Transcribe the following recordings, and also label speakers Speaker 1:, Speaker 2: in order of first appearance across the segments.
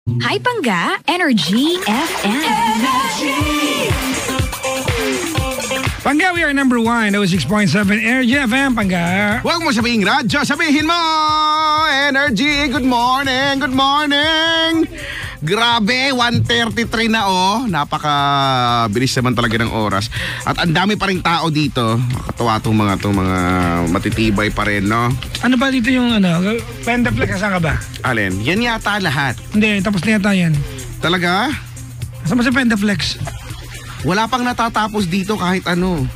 Speaker 1: Hi Pangga, Energy FM.
Speaker 2: Pangga, we are number 1, 6.7 Energy FM, Pangga.
Speaker 3: Huwag mo sabihin radyo, sabihin mo Energy, good morning, good morning. Grabe, 1:33 na napaka-bilis naman talaga ng oras. At ang dami pa rin tao dito. Nakakatawa itong mga matitibay pa rin, no?
Speaker 2: Ano ba dito yung Pendaflex, saan ka ba?
Speaker 3: Alin? Yan yata lahat.
Speaker 2: Hindi, tapos na yata yan.
Speaker 3: Talaga?
Speaker 2: Saan ba si Pendaflex?
Speaker 3: Wala pang natatapos dito kahit ano.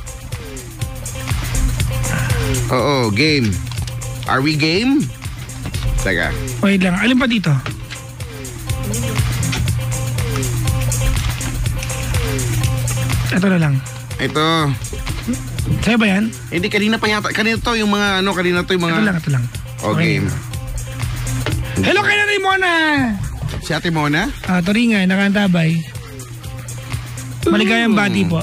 Speaker 3: Oo, game. Are we game? Teka.
Speaker 2: Wait lang, alin pa dito? Ito na lang.
Speaker 3: Ito.
Speaker 2: Sa'yo ba yan?
Speaker 3: Hindi, kanina pa yata. Kanina to yung mga
Speaker 2: Ito lang.
Speaker 3: O, game.
Speaker 2: Hello kay Nanay Mona!
Speaker 3: Si Ate Mona?
Speaker 2: Turingan, nakantabay. Maligayang bati po.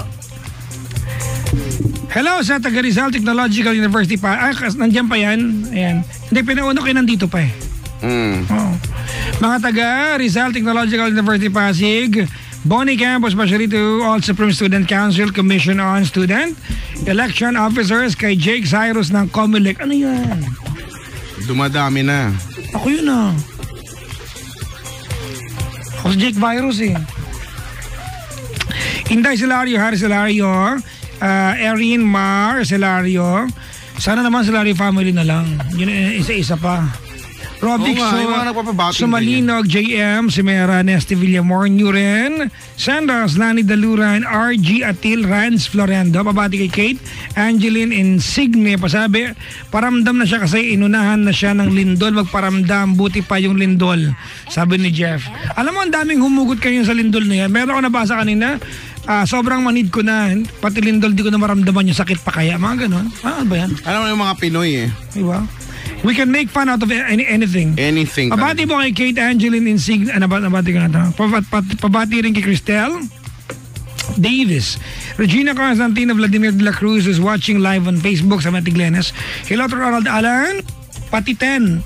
Speaker 2: Hello sa taga Rizal Technological University pa. Nandiyan pa yan. Ayan. Hindi, pinauna kayo nandito pa eh. Oo. Mga taga Rizal Technological University Pasig, Bonnie Campos, especially to all Supreme Student Council, Commission on Student, Election Officers, kay Jake Cyrus ng Comelec. Ano yan?
Speaker 3: Dumadami na.
Speaker 2: Ako yun Ako si Jake Virus eh. Inday Celario, Harry Celario, Erin Mar Celario. Sana naman Celario family na lang. Yun, isa-isa pa. Robic Sumalinog, JM, Simera, Nesty Villamor, Nuren, Sanders, Lani Daluran, RG Atil, Rans Florendo. Pabati kay Kate, Angeline Insigne. Pasabi, paramdam na siya kasi inunahan na siya ng lindol. Magparamdam, buti pa yung lindol. Sabi ni Jeff. Alam mo, ang daming humugot kayo sa lindol na yan. Meron ako nabasa kanina, sobrang manid ko na, pati lindol di ko na maramdaman yung sakit pa kaya. Mga ganon. Ano ba yan?
Speaker 3: Alam mo yung mga Pinoy eh.
Speaker 2: Diba? We can make fun out of anything.
Speaker 3: Anything.
Speaker 2: Pabati po kay Kate, Angeline Insigne. Nabati ko na ito. Pabati rin kay Cristel Davis. Regina Constantino, Vladimir de la Cruz is watching live on Facebook sa Matiglenes. Hello to Ronald Alan, Patiten,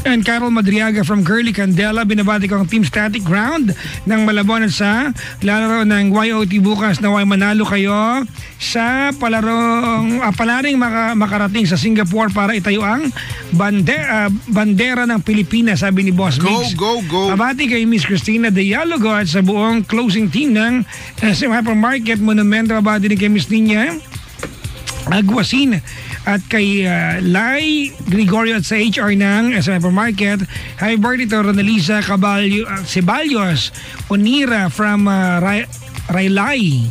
Speaker 2: and Carol Madriaga from Curly Candela. Binabati ko ang Team Static Ground ng Malabon at sa lalaro ng YOT bukas na manalo kayo sa palaring makarating sa Singapore para itayo ang bandera ng Pilipinas, sabi ni Boss Mix.
Speaker 3: Go.
Speaker 2: Pabati kay Miss Christina Dialogo at sa buong closing team ng Hypermarket Monumento. Pabati din kay Miss Nina Aguasin at kay Lai Gregorio at sa HR ng SM Hypermarket. Hi birthday to Ronalisa Ceballos Onira from Riley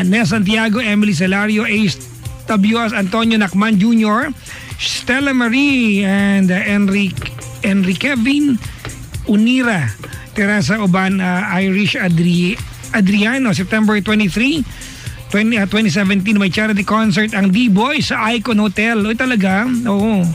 Speaker 2: Nes Santiago, Emily Celario, Ace Tabios, Antonio Nakman Jr., Stella Marie, and Enrique Kevin Unira, Teresa Oban, Irish Adriano. September 23, 2017, may charity concert ang D-Boys sa Icon Hotel. O talaga? Oo.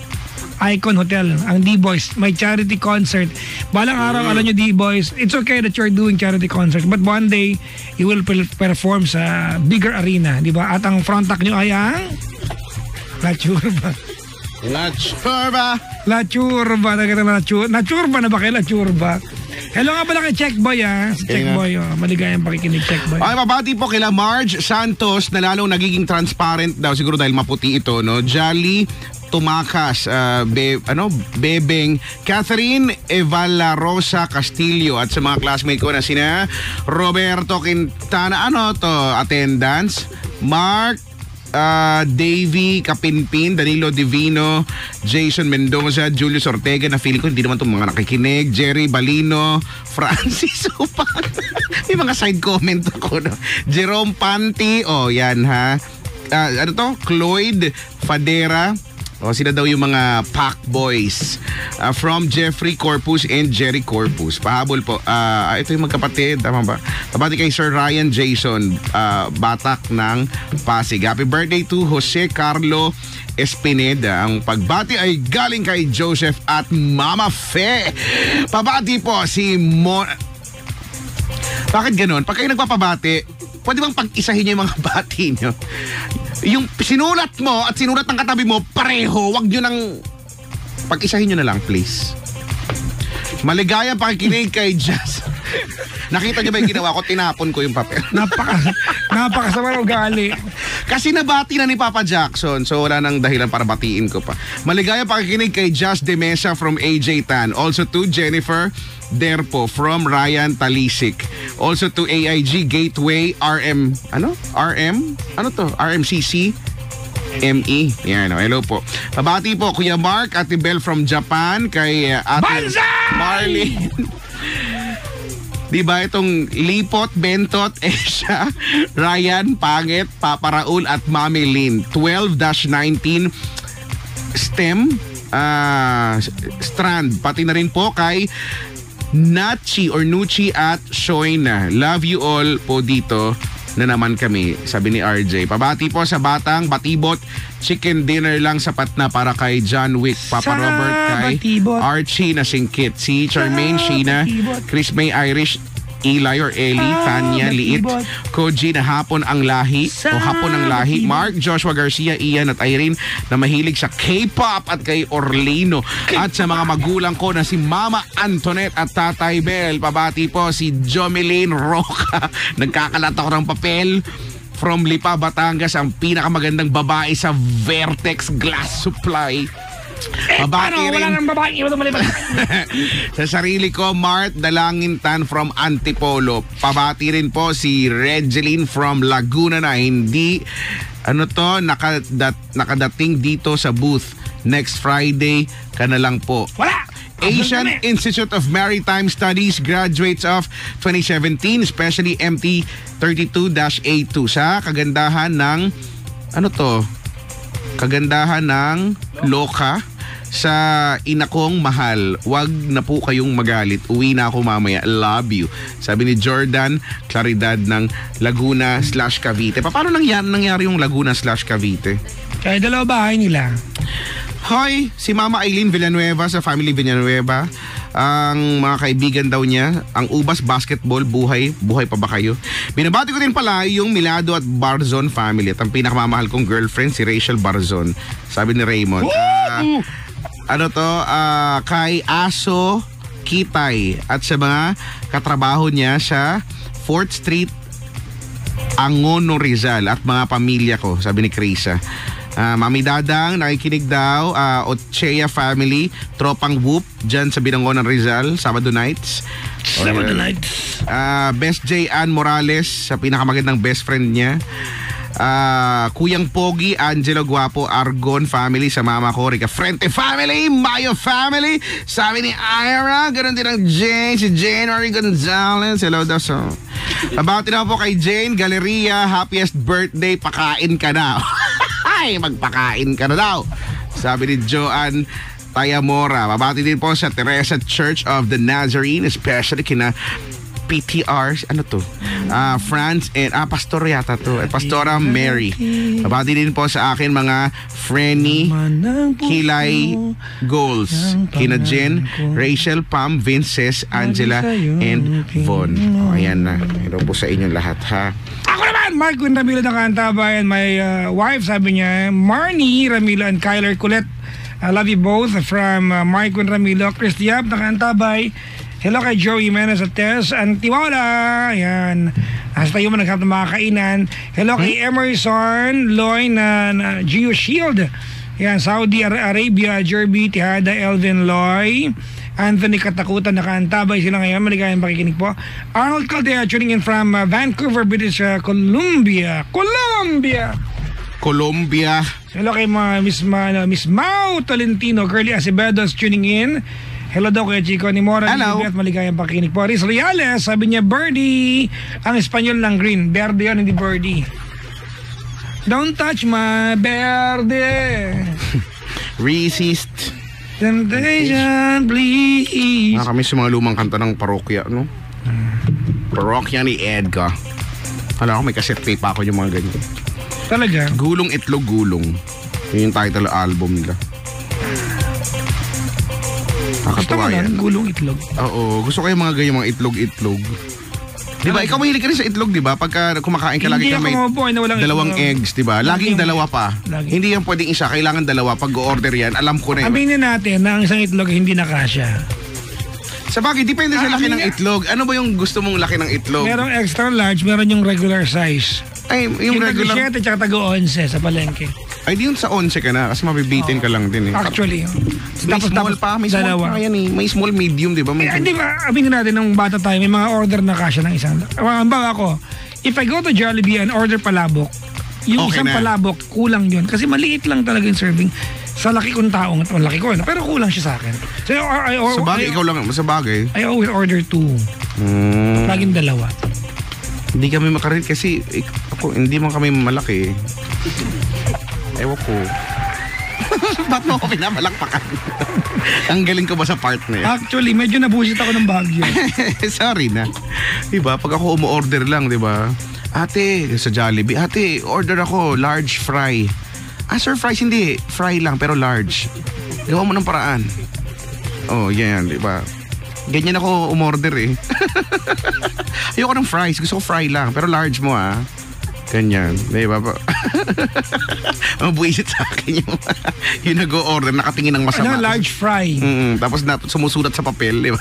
Speaker 2: Icon Hotel, ang D-Boys, may charity concert. Balang araw, alam nyo D-Boys, it's okay that you're doing charity concert, but one day, you will perform sa bigger arena, di ba? At ang front act nyo ay ang La Churba. Nachurba na ba kayo, La Churba? Hello nga pala kay Checkboy Si Checkboy, maligayang pakikinig Checkboy.
Speaker 3: Ay, mabati po kila Marge Santos na lalong nagiging transparent daw siguro dahil maputi ito, no? Jolly Tumakas, Bebeng, Catherine Evala Rosa Castillo at sa mga classmate ko na sina Roberto Quintana, attendance, Mark Davey Kapinpin, Danilo Divino, Jason Mendoza, Julius Ortega, na feeling ko hindi naman itong mga nakikinig, Jerry Balino, Francis Upang, may mga side comment ako, no? Jerome Panti, yan ha, Cloyd Fadera. Sila daw yung mga Pack Boys from Jeffrey Corpus and Jerry Corpus. Pahabol po. Ito yung magkapatid. Tama ba? Pabati kay Sir Ryan Jason, Batak ng Pasig. Happy birthday to Jose Carlo Espineda. Ang pagbati ay galing kay Joseph at Mama Fe. Pabati po si Bakit ganun? Pag kayo nagpapabati, pwede bang pag-isahin nyo yung mga bati nyo? Yung sinulat mo at sinulat ng katabi mo, pareho. Wag nyo nang pag-isahin nyo na lang, please. Maligayang pakikinig kay Jazz. Nakita niyo ba yung ginawa ko? Tinapon ko yung papel.
Speaker 2: Napakasama ng ugali.
Speaker 3: Kasi nabati na ni Papa Jackson, so wala nang dahilan para batiin ko pa. Maligayang pakikinig kay Jazz De Mesa from AJ Tan. Also to Jennifer Derpo from Ryan Talisik. Also to AIG Gateway RMCC ME. Yan, hello po. Pabati po Kuya Mark, Ate Bel from Japan, kay Ate
Speaker 2: Banzai!
Speaker 3: Marley. Diba itong Lipot, Bentot, Esha, Ryan, Pangit, Papa Raul at Mami Lynn. 12-19 STEM Strand. Pati na rin po kay Nachi or Nuchi at Shoyna. Love you all po dito na naman kami, sabi ni RJ. Pabati po sa batang Batibot, chicken dinner lang sapat na para kay John Wick, Papa Robert, kay
Speaker 2: Batibot,
Speaker 3: Archie na singkit, si Charmaine, Sheena, Chris May Irish, Eli or Eli, Tanya, Liit, Koji na hapon ang lahi o hapon ang lahi, Mark, Joshua Garcia, Ian at Irene na mahilig sa K-pop at kay Orlino at sa mga magulang ko na si Mama Antoinette at Tatay Bel. Pabati po si Jomeline Roca. Nagkakalat ako ng papel from Lipa, Batangas, ang pinakamagandang babae sa Vertex Glass Supply. Pabati rin.
Speaker 2: Wala nang babae.
Speaker 3: Sa sarili ko, Mart Dalangin Tan from Antipolo. Pabati rin po si Regeline from Laguna na hindi nakadating dito sa booth. Next Friday ka na lang po.
Speaker 2: Wala!
Speaker 3: Asian Institute of Maritime Studies graduates of 2017, especially MT 32-A2 sa kagandahan ng kagandahan ng Loka sa ina kong mahal. Wag na po kayong magalit. Uwi na ako mamaya. Love you. Sabi ni Jordan Claridad ng Laguna/Cavite. Paano nangyari yung Laguna/Cavite?
Speaker 2: Kaya dalawa bahay nila.
Speaker 3: Hoy, si Mama Aileen Villanueva sa Family Villanueva. Ang mga kaibigan daw niya, ang Ubas Basketball, buhay pa ba kayo? Binabati ko din pala yung Milado at Barzon family at ang pinakamamahal kong girlfriend, si Rachel Barzon. Sabi ni Raymond. Kay Aso Kitay at sa mga katrabaho niya sa 4th Street, Angono, Rizal at mga pamilya ko, sabi ni Krisa. Mami Dadang, nakikinig daw. Ochea family, tropang Whoop dyan sa Binangonan, Rizal, Sabado nights. Best J. Ann Morales, sa pinakamagandang best friend niya. Kuyang Pogi, Angelo Guapo, Argon family, sa mama ko, Rica Frente family, Mayo family, sabi ni Ira, ganoon din ang Jane, si Jane Marie Gonzalez. Hello daw. So, pabati na po kay Jane Galeria, happiest birthday, pakain ka na. Ay, magpakain ka na daw, sabi ni Joanne Tayamora. Babati din po sa Teresa Church of the Nazarene, especially kina PTR, Franz and Pastor yata to, at Pastora Mary. Babati din po sa akin mga Frenny, Kilay Goals, kina Jen, Rachel, Pam, Vinces, Angela, and Von. Ayan na. Hello po sa inyong lahat, ha.
Speaker 2: Ako naman, Mark Ramilo ng Kaantabay, and my wife, sabi niya, Marnie Ramilo and Kyler Colette. I love you both from Mark Ramilo, Christiab ng Kaantabay. Hello kay Joey Menes at Tess Antiwala. Ayan. Hasta yung nagkap ng mga kainan. Hello kay Emerson Loy na Geo Shield. Ayan, Saudi Arabia, Jerby, Tihada, Elvin Loy, Anthony Katakutan, nakaantabay sila ngayon. Maligayang pakikinig po. Arnold Caldea tuning in from Vancouver, British Columbia. Hello kay Miss Mau Tolentino, Curly Acevedos tuning in. Hello daw kay Chico ni Mora. Hello. Maligayang pakikinig po. Riz Reales, sabi niya birdie. Ang Espanyol ng green. Verde yun, hindi birdie. Don't touch my verde.
Speaker 3: Resist.
Speaker 2: Temptation, please.
Speaker 3: Kami sa mga lumang kanta ng parokya, no? Parokya ni Edgar. Hala ko, may cassette tape pa ako yung mga ganyan.
Speaker 2: Talaga?
Speaker 3: Gulong Itlog Gulong. Yun yung title album nila.
Speaker 2: Gusto mo lang, Gulong Itlog.
Speaker 3: Oo, gusto ko yung mga ganyan, mga itlog. Diba, ikaw mahilig ka rin sa itlog, diba? Pagka kumakain ka, lagi ka may dalawang eggs, diba? Laging dalawa pa. Hindi yan pwedeng isa, kailangan dalawa. Pag order yan, alam ko na yun.
Speaker 2: Aminin natin na ang isang itlog hindi nakasya.
Speaker 3: Sa bagay, depende sa laki ng itlog. Ano ba yung gusto mong laki ng itlog?
Speaker 2: Merong extra large, meron yung regular size.
Speaker 3: Ay, yung regular.
Speaker 2: Yung taga-7 tsaka taga-11 sa palengke.
Speaker 3: Ay, di yun sa 11 ka na kasi mabibitin ka lang din eh.
Speaker 2: Actually.
Speaker 3: May small pa. May small
Speaker 2: dalawa.
Speaker 3: pa yan eh. May small, medium, di ba?
Speaker 2: Hindi ba, aminin natin nung bata tayo, may mga order na kasya ng isang. Bawa ako, if I go to Jollibee and order palabok, yung
Speaker 3: okay
Speaker 2: isang
Speaker 3: na.
Speaker 2: Palabok, kulang yun. Kasi maliit lang talaga yung serving sa laki kong taong. Malaki ko, pero kulang siya sa akin. So,
Speaker 3: sa bagay, ikaw lang. Sa bagay.
Speaker 2: I always order 2. Laging 2.
Speaker 3: Hindi kami makarin kasi ako, hindi man kami malaki. Ewan ko. Ba't mo ako pinamalakpakan? Ang galing ko ba sa part na yun?
Speaker 2: Actually, medyo nabusit ako ng Baguio.
Speaker 3: Sorry na. Diba? Pag ako umu-order lang, diba? Ate, sa Jollibee, ate, order ako, large fry. Sir, fries hindi. Fry lang, pero large. Gawa mo ng paraan. Oh, yan, diba? Ganyan ako umorder eh. Ayoko ng fries. Gusto ko fry lang, pero large mo Ganyan. Diba? Mabuisit sa akin yung nag-o-order, nakatingin ng masama.
Speaker 2: Large fry.
Speaker 3: Tapos sumusulat sa papel, diba?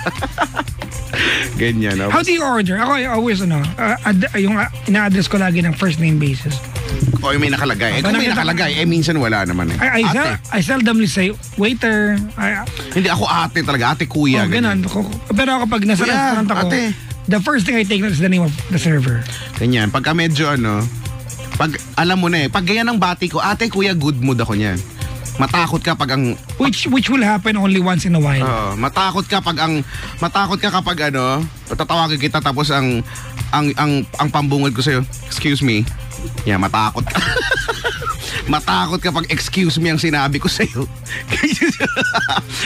Speaker 3: Ganyan.
Speaker 2: How do you order? Ako, I always, yung ina-address ko lagi ng first name basis.
Speaker 3: O may nakalagay. Kung may nakalagay, minsan wala naman eh.
Speaker 2: I seldomly say, waiter.
Speaker 3: Hindi, ako ate talaga. Ate, kuya.
Speaker 2: Ganun. Pero ako pag nasa restaurant ako, ate, the first thing I take note is the name of the server.
Speaker 3: Ganyan. Pagka medyo pag alam mo na pag ganyan ng bati ko, ate, kuya, good mood ako niyan. Matakot ka pag ang...
Speaker 2: Which will happen only once in a while.
Speaker 3: Matakot ka kapag tatawagin kita tapos ang pambungod ko sa'yo, excuse me. Yeah, matakot ka. Matakot ka pag excuse me ang sinabi ko sa'yo.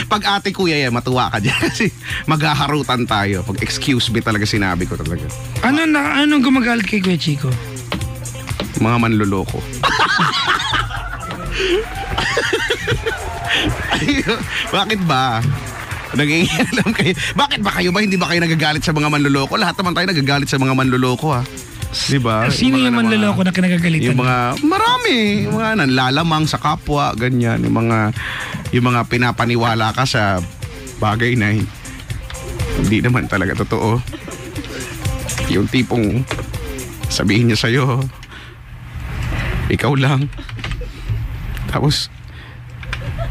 Speaker 3: Pag ate kuya yan, matuwa ka dyan. Kasi maghaharutan tayo. Pag excuse me talaga sinabi ko talaga.
Speaker 2: Anong gumagalit kay Kuya Chico?
Speaker 3: Mga manluloko. Bakit ba? Nag-iialam kayo. Bakit ba kayo ba? Hindi ba kayo nagagalit sa mga manluloko? Lahat naman tayo nagagalit sa mga manluloko Diba?
Speaker 2: Sino yung manluloko na kinagagalitan?
Speaker 3: Yung mga, marami. Yung mga nanlalamang sa kapwa, ganyan. Yung mga pinapaniwala ka sa bagay na hindi naman talaga totoo. Yung tipong sabihin niya sa'yo, ikaw lang. Tapos,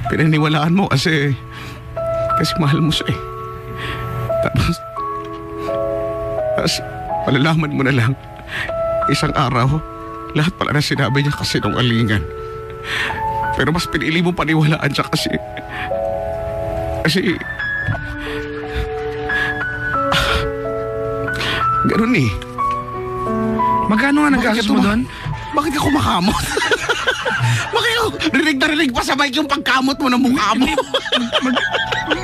Speaker 3: pinaniwalaan mo kasi mahal mo siya Tapos, malalaman mo na lang, isang araw, lahat pala na sinabi niya kasi nung alingan. Pero mas pinili mo paniwalaan siya kasi ganun
Speaker 2: Magkano nga naggastos mo doon?
Speaker 3: Bakit ka kumakamot? Bakit rinig na rinig pa sa mic yung pagkamot mo ng mukha mo?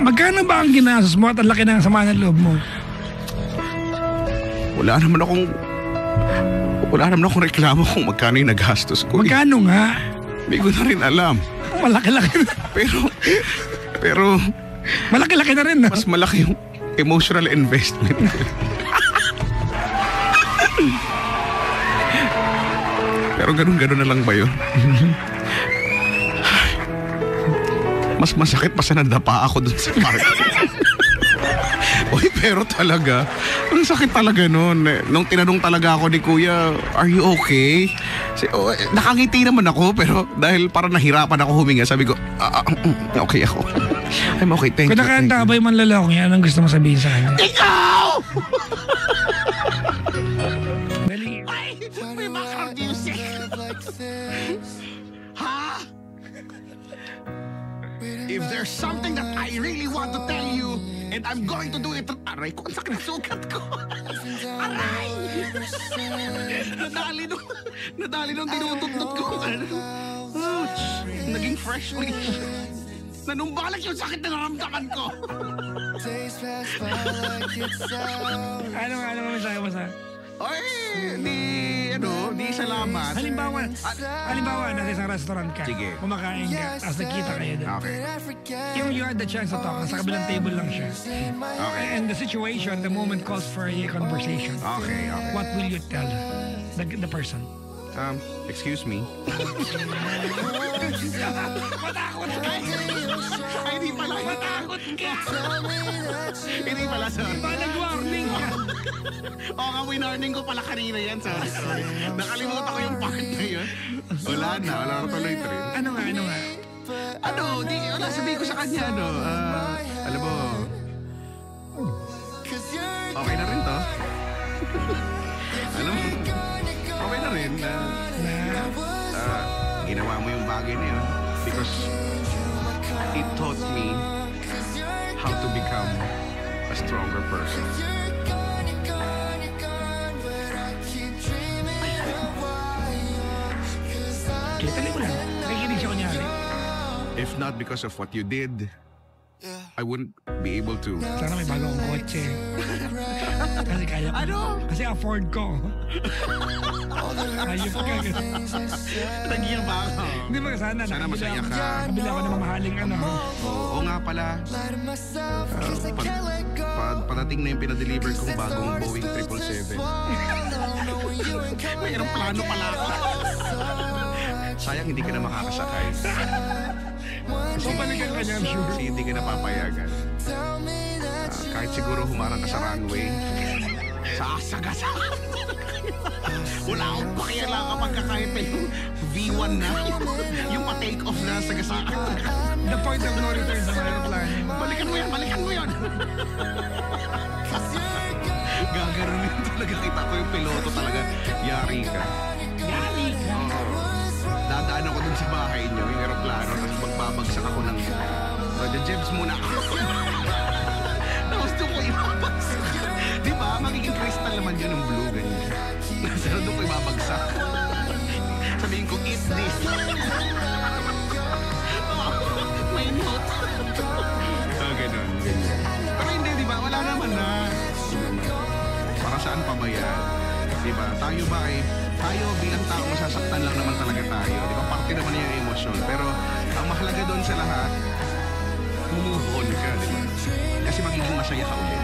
Speaker 2: Magkano ba ang ginastos mo at ang laki ng sama ng loob mo?
Speaker 3: Wala naman akong reklamo kung magkano yung nagastos ko.
Speaker 2: Magkano nga?
Speaker 3: Hindi ko na rin alam.
Speaker 2: Malaki-laki na.
Speaker 3: Pero
Speaker 2: malaki-laki na rin.
Speaker 3: Mas malaki yung emotional investment. Pero ganun-ganun na lang ba yun? Mas masakit pa sa nadapa ako dun sa park. Uy, pero talaga, ang sakit talaga nun. Nung tinanong talaga ako ni Kuya, are you okay? Nakangiti naman ako, pero dahil parang nahirapan ako huminga, sabi ko, okay ako. I'm okay, thank you.
Speaker 2: Kung nakahanda ba yung manlalakong yan, anong gusto mo sabihin sa kanya?
Speaker 3: Ikaw!
Speaker 2: Dali.
Speaker 3: May background music. Ha? If there's something that I really want to tell you, and I'm going to do it. Aray ko, ang sakit ng sugat ko. Aray! Nadali nung tinututut ko. Ouch! Naging freshly. Nanumbalak yung sakit na naramdaman ko.
Speaker 2: Ano masahe mo sa?
Speaker 3: Ay, di salamat.
Speaker 2: Halimbawa, nasa isang restaurant ka.
Speaker 3: Sige.
Speaker 2: Kumakain ka, tapos nakita kayo doon.
Speaker 3: Okay.
Speaker 2: Yung you had the chance to talk, sa kabilang table lang siya.
Speaker 3: Okay.
Speaker 2: And the situation, the moment calls for a conversation.
Speaker 3: Okay.
Speaker 2: What will you tell the person?
Speaker 3: Excuse me.
Speaker 2: Matakot ka!
Speaker 3: Ay, hindi pala.
Speaker 2: Matakot ka!
Speaker 3: Hindi pala, sorry.
Speaker 2: Ba nag-warning ka?
Speaker 3: Oo nga, winarning ko pala kanina yan. Sorry. Nakalimutan ko yung part na yun. Wala na tuloy rin.
Speaker 2: Ano nga?
Speaker 3: Wala, sabihin ko sa kanya, alam mo, okay na rin to. Alam mo, okay na rin na ginawa mo yung bagay na yun because it taught me how to become a stronger person.
Speaker 2: Kitali ko lang. Nakikinig siya kunyari.
Speaker 3: If not because of what you did, I wouldn't be able to.
Speaker 2: Sana may bago akong kotse. Kasi kaya ko.
Speaker 3: Ano?
Speaker 2: Kasi afford ko. Ayun ka.
Speaker 3: Nagiyan ba ako?
Speaker 2: Hindi ba sana?
Speaker 3: Sana masaya ka.
Speaker 2: Kabila ako ng mamahaling
Speaker 3: Oo nga pala. Patating na yung pinadeliver kong bagong Boeing 777. May aeroplano pala ako. Sayang hindi ka na makakasakay.
Speaker 2: Pabalikan ka niya, I'm sure.
Speaker 3: Kasi hindi ka na papayagan. Kahit siguro humarang ka sa runway, sasagasaan. Wala akong pakialam kapag kahit pa yung V1 na, yung pa-take off na sagasaan.
Speaker 2: The point of no return sa aeroplane.
Speaker 3: Balikan mo yun. Gagarunin talaga kita ko yung piloto talaga. Yari ka. Dadaan ako dun sa bahay niyo, yung aeroplano, tapos magbabagsak ako ng Jebs muna ako. Tapos doon ko ibabagsak. Di ba? Magiging crystal naman yun ng blue, ganyan. Pero doon ko ibabagsak. Sabihin ko, eat this. May note. Ganun. Pero hindi, di ba? Wala naman na. Para saan pa ba yan? Di ba? Tayo bilang tao, masasaktan lang naman talaga tayo. Di ba? Parte naman yung emosyon. Pero ang mahalaga doon sa lahat, move on ka, di ba? Kasi magiging masaya ka ulit.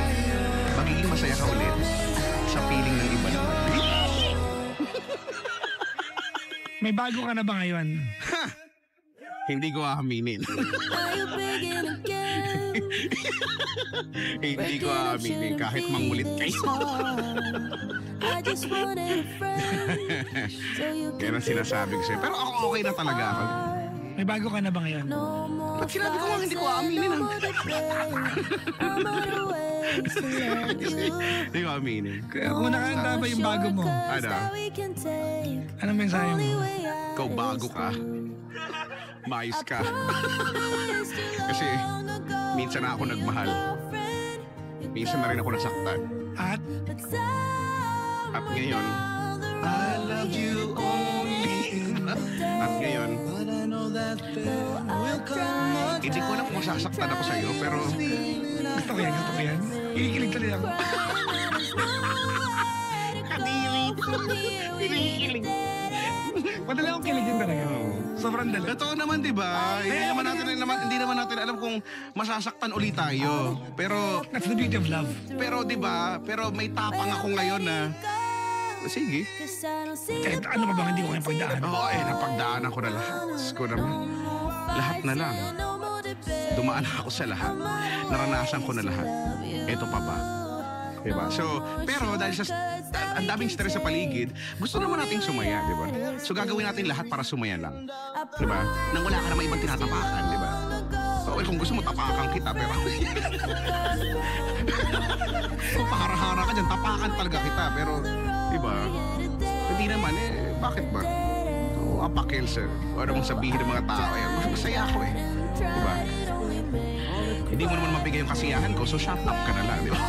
Speaker 3: Magiging masaya ka ulit sa feeling ng iba naman.
Speaker 2: May bago ka na ba ngayon?
Speaker 3: Hindi ko aaminin. Hindi ko aaminin kahit mangulit kayo. Yan ang sinasabi ko sa'yo. Pero ako okay na talaga ako.
Speaker 2: May bago ka na ba ngayon?
Speaker 3: Ba't sinabi ko nga hindi ko aaminin? Hindi ko aaminin.
Speaker 2: Kung nakanta ba yung bago mo?
Speaker 3: Ano?
Speaker 2: Anong mensahe mo?
Speaker 3: Ikaw bago ka. Maayos ka. Kasi minsan na ako nagmahal. Minsan na rin ako nasaktan.
Speaker 2: At
Speaker 3: ngayon, I love you only. At ngayon, hindi ko alam kung sasaktan ako sa'yo, pero
Speaker 2: gusto ko yan. Ikikilig talaga ako.
Speaker 3: Kinikilig.
Speaker 2: Madali akong kiligin talaga. Sobrang dali.
Speaker 3: Totoo naman, di ba? Hindi naman natin alam kung masasaktan ulit tayo. Pero
Speaker 2: That's the beauty of love.
Speaker 3: Pero di ba? Pero may tapang ako ngayon na sige.
Speaker 2: Kahit ano pa bang hindi ko kayang pagdaan.
Speaker 3: Oo, napagdaan ako na lahat. Ko naman. Lahat na lang. Dumaan ako sa lahat. Naranasan ko na lahat. Ito pa ba? Diba? So, pero dahil sa ang daming stress sa paligid, gusto naman nating sumaya, di ba? So, gagawin natin lahat para sumaya lang. Di ba? Nang wala ka naman ibang tinatapakan, di ba? So, kung gusto mo, tapakan kita, pero kung pahara-hara ka dyan, tapakan talaga kita, pero di ba? Hindi naman, bakit ba? Apakil, sir. O ano mong sabihin ng mga tao, masaya ako di ba? Hindi mo naman mabigay yung kasiyahan ko, so shut up ka na lang, di ba?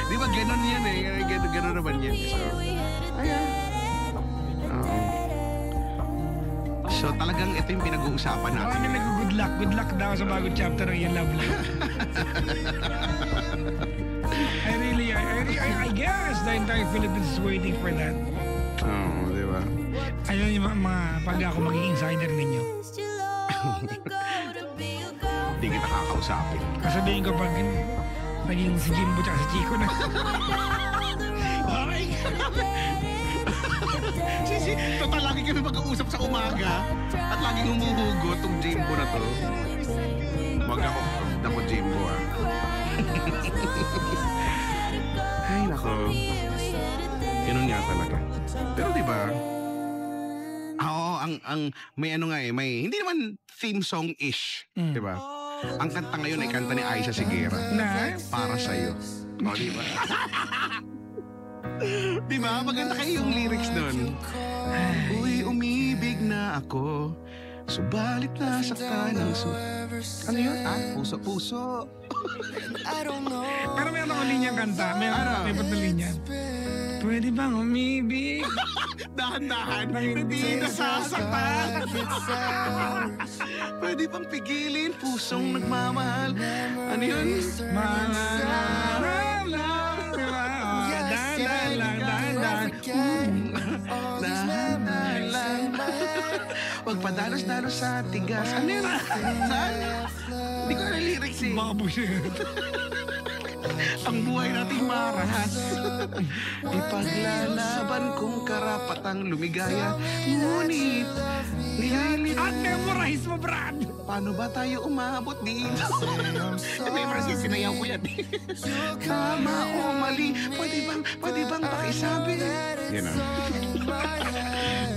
Speaker 3: Di ba, ganon yan ganon naman yan. So, ayan. So, talagang ito yung pinag-uusapan natin.
Speaker 2: Maraming nag-good luck. Good luck daw sa bagong chapter ng Ian Love Life. I guess the entire Philippines is waiting for that.
Speaker 3: Di ba?
Speaker 2: Ayun yung mga pag ako maging insider ninyo.
Speaker 3: Hindi kita kakausapin.
Speaker 2: Kasabihin ko pag naging si Jimbo tsaka si Chico na.
Speaker 3: Total, lagi kami mag-uusap sa umaga at laging humuhugot tong Jimbo na to. Wag ako Jimbo Ay, nako. Ganun nga talaga. Pero diba, may may, hindi naman theme song-ish, diba? Ang kanta ngayon ay kanta ni Aisha Sigera. Para sa'yo. O, diba? Diba? Maganda kayo yung lyrics nun. Uy, umibig na ako, subalit nasaktan ang ano yun? Puso.
Speaker 2: Pero may ano linyang kanta. May ba't na linya? Pwede bang umibig?
Speaker 3: Dahan-dahan, hindi nasasaktan. Pwede bang pigilin pusong nagmamahal? Ano yun?
Speaker 2: Maharap lang, diba? Dahan-dahan lang, dahan-dahan.
Speaker 3: Dahan-dahan lang. Huwag padalos-dalos sa tigas. Ano yun? Saan? Hindi ko na lyrics eh.
Speaker 2: Baka po siya.
Speaker 3: Ang buhay nating marahas. Ipaglalaban kong karapatang lumigaya. Ngunit nililito.
Speaker 2: At memorize mo, Brad.
Speaker 3: Paano ba tayo umabot dito? May marasya, sinayaw ko yan. Tama o mali, pwede bang pakisabi? Yan o.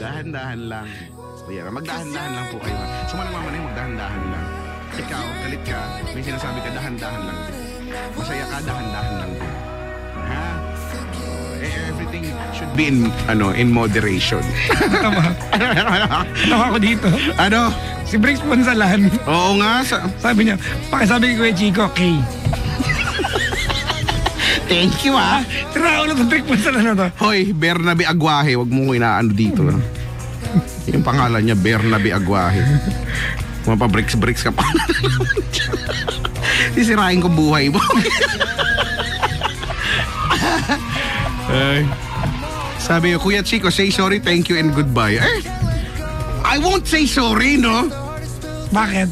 Speaker 3: Dahan-dahan lang. Yan, magdahan-dahan lang po kayo. Sa mga nagmamanay, magdahan-dahan lang. Ikaw, galit ka, may sinasabi ka, dahan-dahan lang. Masaya ka, dahan-dahan lang. Ha? Everything should be in moderation.
Speaker 2: Ano ako dito?
Speaker 3: Ano?
Speaker 2: Si Briggs Ponsalan.
Speaker 3: Oo nga.
Speaker 2: Sabi niya, pakisabi ko kay Chico, okay.
Speaker 3: Thank you
Speaker 2: Tira ulo sa Briggs Ponsalan na to.
Speaker 3: Hoy, Bernabe Aguaje, wag mo inaano dito. Yung pangalan niya, Bernabe Aguaje. Mapabricks ka pa. Sisirain ko buhay mo. Ay. Sabi ko, Kuya Chico, say sorry, thank you, and goodbye. I won't say sorry, no?
Speaker 2: Bakit?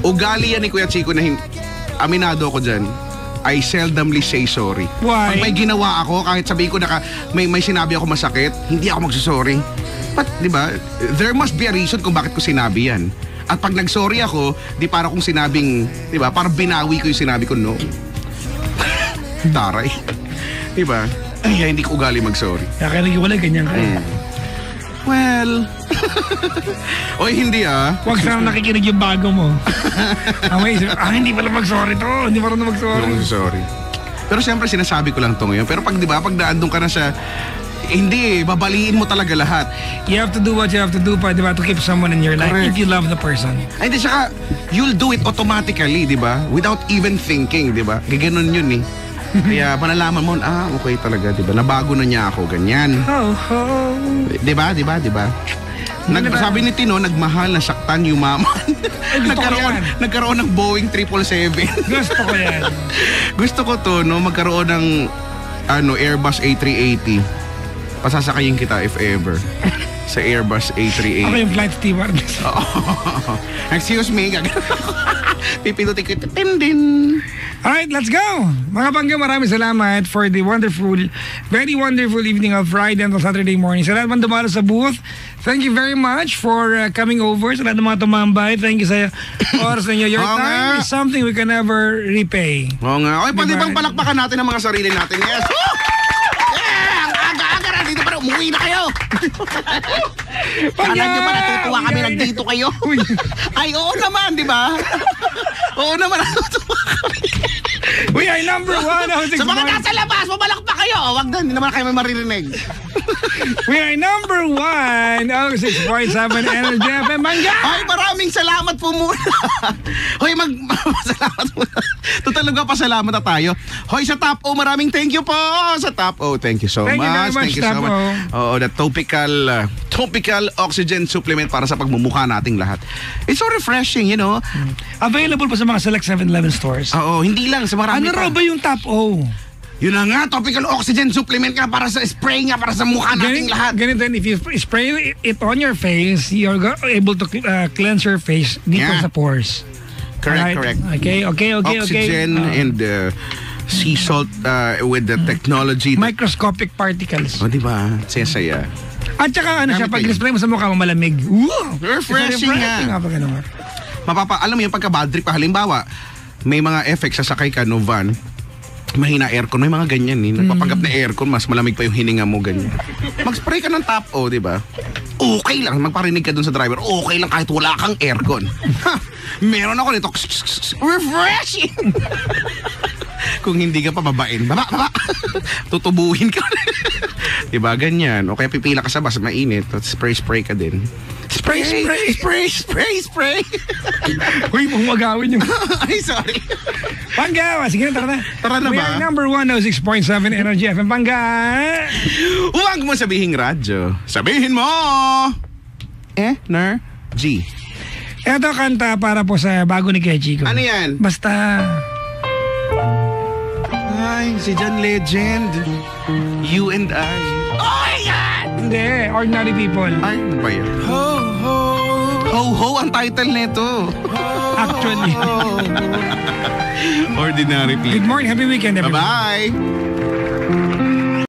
Speaker 3: Ugali yan ni Kuya Chico na aminado ko dyan. I seldomly say sorry.
Speaker 2: Why?
Speaker 3: Pag may ginawa ako, kahit sabihin ko may sinabi ako masakit, hindi ako magsusorry. But, di ba, there must be a reason kung bakit ko sinabi yan. At pag nag-sorry ako, di para kung sinabing, di ba, para binawi ko yung sinabi ko, no. Taray. Di ba? Ay, hindi ko ugali mag-sorry.
Speaker 2: Kaya nag-iwalay, ganyan ka.
Speaker 3: Well, oy, hindi
Speaker 2: Huwag sana nakikinig yung bago mo. Hindi pala mag-sorry to. Hindi marunong mag-sorry.
Speaker 3: Sorry. Pero siyempre, sinasabi ko lang to ngayon. Pero pag, di ba, pag naandun ka na sa hindi, babaliin mo talaga lahat.
Speaker 2: You have to do what you have to do diba, to keep someone in your life. Correct. If you love the person.
Speaker 3: Ay, hindi, saka, you'll do it automatically, di ba? Without even thinking, di ba? Gaganon yun Kaya panalaman mo, okay talaga, di ba? Nabago na niya ako, ganyan. Di ba? Sabi ni Tino, nagmahal, nasaktan, yumaman. nagkaroon ng Boeing 777.
Speaker 2: Gusto ko yan.
Speaker 3: Gusto ko to, no? Magkaroon ng Airbus A380. Pasasakayin kita if ever. Sa Airbus A380.
Speaker 2: Ako yung flight steward.
Speaker 3: Excuse me. Pipinutin ko ito. Tindin.
Speaker 2: Alright, let's go. Mga Pangga, maraming salamat for the very wonderful evening of Friday until Saturday morning. Sa lahat man dumalo sa booth, thank you very much for coming over. Sa lahat ng mga tumambay, thank you sa oras ninyo. Your time is something we can never repay.
Speaker 3: Oo nga. Okay, pwede bang palakpakan natin ang mga sarili natin? Yes. Dito pa umuwi na kayo. Kala nyo ba natutuwa kami nandito kayo? Ay, oo naman, di ba? Oo naman, natutuwa kami.
Speaker 2: We are number 1.
Speaker 3: Sa mga nasa labas, mabalakpak kayo. Wag na, hindi naman kayo may maririnig.
Speaker 2: We are number 1. 6.7 Energy FM Mangga.
Speaker 3: Ay, maraming salamat po muna. Hoy, salamat muna. Tutulog pa, salamat na tayo. Hoy, sa Top O, maraming thank you po. Sa Top O, thank you so much.
Speaker 2: Thank you so much.
Speaker 3: Oo, the topical oxygen supplement para sa pagmumukha nating lahat. It's so refreshing, you know.
Speaker 2: Available pa sa mga select 7-Eleven stores.
Speaker 3: Oo, hindi lang, sa marami
Speaker 2: pa. Ano raw ba yung Top O?
Speaker 3: Yun na nga, topical oxygen supplement nga para sa spray nga, para sa mukha nating lahat.
Speaker 2: Ganito, if you spray it on your face, you're able to cleanse your face dito sa pores.
Speaker 3: Correct.
Speaker 2: Okay.
Speaker 3: Oxygen and sea salt with the technology.
Speaker 2: Microscopic particles.
Speaker 3: O, diba? Saya-saya.
Speaker 2: At saka ano siya, pag spray mo sa mukha mo malamig.
Speaker 3: Refreshing nga. Alam mo yung pagka-bad trip, halimbawa, may mga effects sa sakay ka no van, mahina aircon, may mga ganyan nagpapanggap na aircon, mas malamig pa yung hininga mo, ganyan. Mag-spray ka ng top O, di ba? Okay lang, magparinig ka dun sa driver, okay lang kahit wala kang aircon. Meron ako nito, refreshing! Kung hindi ka pa babain, baba! Tutubuhin ka. Diba, ganyan. O kaya pipila ka sa bus, mainit, at spray ka din. Spray!
Speaker 2: Uy, mong magawin yung...
Speaker 3: Ay, sorry.
Speaker 2: Pangga! Sige na, tara na.
Speaker 3: Tara na
Speaker 2: We
Speaker 3: ba?
Speaker 2: are number 106.7 Energy FM. Pangga!
Speaker 3: Huwag mo sabihin radyo. Sabihin mo! Energy.
Speaker 2: Eto kanta para po sa bago ni Kechi ko.
Speaker 3: Ano yan?
Speaker 2: Basta...
Speaker 3: Ay, si John Legend. You and I. Oh my God!
Speaker 2: Hindi, Ordinary People.
Speaker 3: Ay, ano ba yan? Ho, ho. Ho, ho ang title nito.
Speaker 2: Actually.
Speaker 3: Ordinary People.
Speaker 2: Good morning, happy weekend everyone.
Speaker 3: Bye-bye.